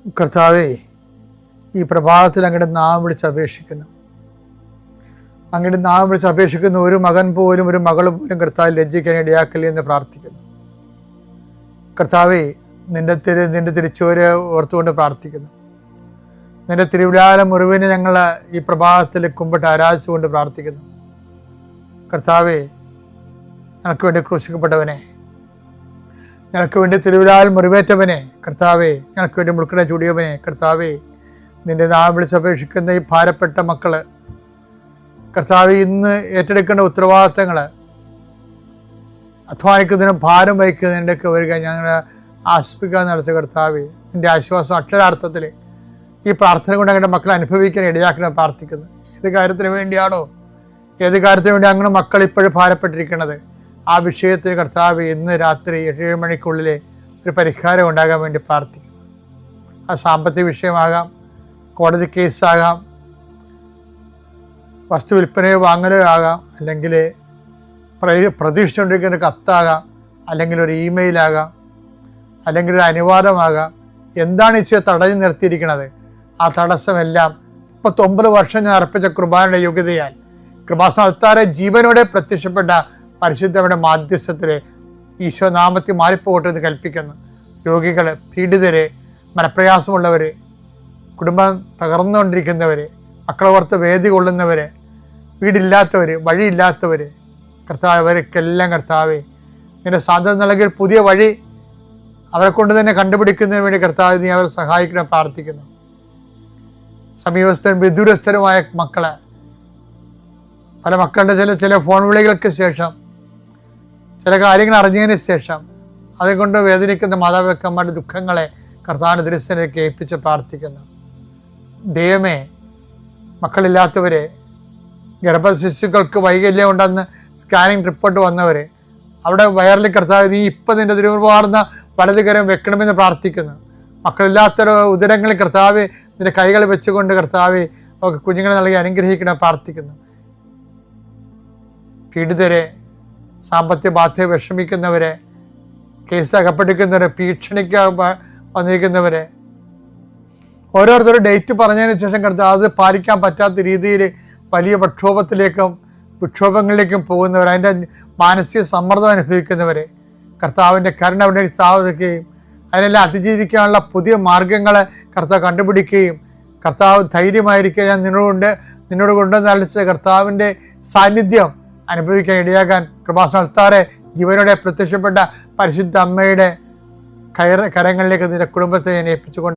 കർത്താവേ, ഈ പ്രഭാതത്തിൽ അങ്ങയുടെ നാമം വിളിച്ചപേക്ഷിക്കുന്നു. അങ്ങയുടെ നാമം വിളിച്ചപേക്ഷിക്കുന്ന ഒരു മകൻ പോലും ഒരു മകൾ പോലും കർത്താവ് ലജ്ജിക്കാൻ ഇടയാക്കല്ലേ എന്ന് പ്രാർത്ഥിക്കുന്നു. കർത്താവേ, നിന്റെ തിരിച്ചുവരെ ഓർത്തുകൊണ്ട് പ്രാർത്ഥിക്കുന്നു. നിന്റെ തിരുവിലാല മുറിവിനെ ഞങ്ങൾ ഈ പ്രഭാതത്തിൽ കുമ്പിട്ട് ആരാധിച്ചുകൊണ്ട് പ്രാർത്ഥിക്കുന്നു. കർത്താവേ, ഞങ്ങൾക്ക് വേണ്ടി ക്രൂശിക്കപ്പെട്ടവനെ, ഞങ്ങൾക്ക് വേണ്ടി തിരുവിലാൽ മുറിവേറ്റവനെ, കർത്താവേ, ഞങ്ങൾക്ക് വേണ്ടി മുൾക്കട ചൂടിയവനെ, കർത്താവേ, നിന്റെ നാമം വിളിച്ചപേക്ഷിക്കുന്ന ഈ ഭാരപ്പെട്ട മക്കള്, കർത്താവേ, ഇന്ന് ഏറ്റെടുക്കേണ്ട ഉത്തരവാദിത്തങ്ങൾ, അധ്വാനിക്കുന്നതിനും ഭാരം വഹിക്കുന്നതിൻ്റെയൊക്കെ വരിക ഞങ്ങൾ ആസ്പിക്കാൻ നടത്തിയ കർത്താവേ, നിന്റെ ആശ്വാസം അക്ഷരാർത്ഥത്തിൽ ഈ പ്രാർത്ഥന കൊണ്ട് ഞങ്ങളുടെ മക്കളെ അനുഭവിക്കാൻ ഇടയാക്കണം പ്രാർത്ഥിക്കുന്നു. ഏത് കാര്യത്തിന് വേണ്ടിയാണോ, ഏത് കാര്യത്തിന് വേണ്ടി അങ്ങനെ മക്കൾ ഇപ്പോഴും ഭാരപ്പെട്ടിരിക്കുന്നത്, ആ വിഷയത്തിൽ കർത്താവ് ഇന്ന് രാത്രി 7 മണിക്കുള്ളിൽ ഒരു പരിഹാരം ഉണ്ടാകാൻ വേണ്ടി പ്രാർത്ഥിക്കുന്നു. ആ സാമ്പത്തിക വിഷയമാകാം, കോടതി കേസാകാം, വസ്തു വിൽപ്പനയോ വാങ്ങലോ ആകാം, അല്ലെങ്കിൽ പ്രതീക്ഷിച്ചുകൊണ്ടിരിക്കുന്ന കത്താകാം, അല്ലെങ്കിൽ ഒരു ഇമെയിലാകാം, അല്ലെങ്കിൽ ഒരു അനുവാദമാകാം. എന്താണ് ഈശോ തടഞ്ഞു നിർത്തിയിരിക്കുന്നത്? ആ തടസ്സമെല്ലാം 39 വർഷം ഞാൻ അർപ്പിച്ച കൃപാനയുടെ യോഗ്യതയാൽ കൃപാസ്ഥാനത്താരെ ജീവനോടെ പ്രത്യക്ഷപ്പെട്ട പരിശുദ്ധയുടെ മാധ്യസ്ഥത്തിലെ ഈശോ നാമത്തിൽ മാറിപ്പോകട്ടെ എന്ന് കൽപ്പിക്കുന്നു. രോഗികൾ, പീഡിതര്, മനപ്രയാസമുള്ളവർ, കുടുംബം തകർന്നുകൊണ്ടിരിക്കുന്നവർ, മക്കളെ ഓർത്ത് വേദി കൊള്ളുന്നവർ, വീടില്ലാത്തവർ, വഴിയില്ലാത്തവർ, കർത്താവ്, അവർക്കെല്ലാം കർത്താവേ നിന്റെ സാധ്യത നൽകിയ പുതിയ വഴി അവരെ കൊണ്ട് തന്നെ കണ്ടുപിടിക്കുന്നതിന് വേണ്ടി കർത്താവ് നീ അവരെ സഹായിക്കണം പ്രാർത്ഥിക്കുന്നു. സമീപസ്ഥരും വിദൂരസ്ഥരുമായ മക്കളെ, പല മക്കളുടെ ചില ഫോൺ വിളികൾക്ക് ശേഷം, ചില കാര്യങ്ങൾ അറിഞ്ഞതിന് ശേഷം അതുകൊണ്ട് വേദനിക്കുന്ന മാതാപിതാക്കന്മാരുടെ ദുഃഖങ്ങളെ കർത്താവിൻ്റെ ദൃശ്യത്തിലേക്ക് ഏൽപ്പിച്ച് പ്രാർത്ഥിക്കുന്നു. ദൈവമേ, മക്കളില്ലാത്തവരെ, ഗർഭശിശുക്കൾക്ക് വൈകല്യം ഉണ്ടെന്ന് സ്കാനിങ് റിപ്പോർട്ട് വന്നവർ, അവിടെ വയറിൽ കർത്താവ് നീ ഇപ്പം നിൻ്റെ തിരുവാർന്ന വലതുകരം വെക്കണമെന്ന് പ്രാർത്ഥിക്കുന്നു. മക്കളില്ലാത്ത ഉദരങ്ങളിൽ കർത്താവ് നിന്റെ കൈകൾ വെച്ചുകൊണ്ട് കർത്താവ് അവർക്ക് കുഞ്ഞുങ്ങളെ നൽകി അനുഗ്രഹിക്കണം പ്രാർത്ഥിക്കുന്നു. പീഡിതരെ, സാമ്പത്തിക ബാധ്യത വിഷമിക്കുന്നവരെ, കേസ് അകപ്പെട്ടിരിക്കുന്നവരെ, ഭീഷണിക്ക് വന്നിരിക്കുന്നവരെ, ഓരോരുത്തരും ഡേറ്റ് പറഞ്ഞതിന് ശേഷം കർത്താവ് അത് പാലിക്കാൻ പറ്റാത്ത രീതിയിൽ വലിയ വിക്ഷോഭങ്ങളിലേക്കും പോകുന്നവർ, അതിൻ്റെ മാനസിക സമ്മർദ്ദം അനുഭവിക്കുന്നവരെ കർത്താവിൻ്റെ കരുണ അവിടെ സാധിക്കുകയും അതിനെല്ലാം അതിജീവിക്കാനുള്ള പുതിയ മാർഗങ്ങളെ കർത്താവ് കണ്ടുപിടിക്കുകയും കർത്താവ് ധൈര്യമായിരിക്കുക ഞാൻ നിന്നോട് കൊണ്ടുവന്ന് അളിച്ച കർത്താവിൻ്റെ സാന്നിധ്യം അനുഭവിക്കാൻ ഇടയാകാൻ കൃപാസ്ഥാനത്താരെ ജീവനോടെ പ്രത്യക്ഷപ്പെട്ട പരിശുദ്ധ അമ്മയുടെ കരങ്ങളിലേക്ക് നിന്റെ കുടുംബത്തെ ഞാൻ ഏൽപ്പിച്ചുകൊണ്ട്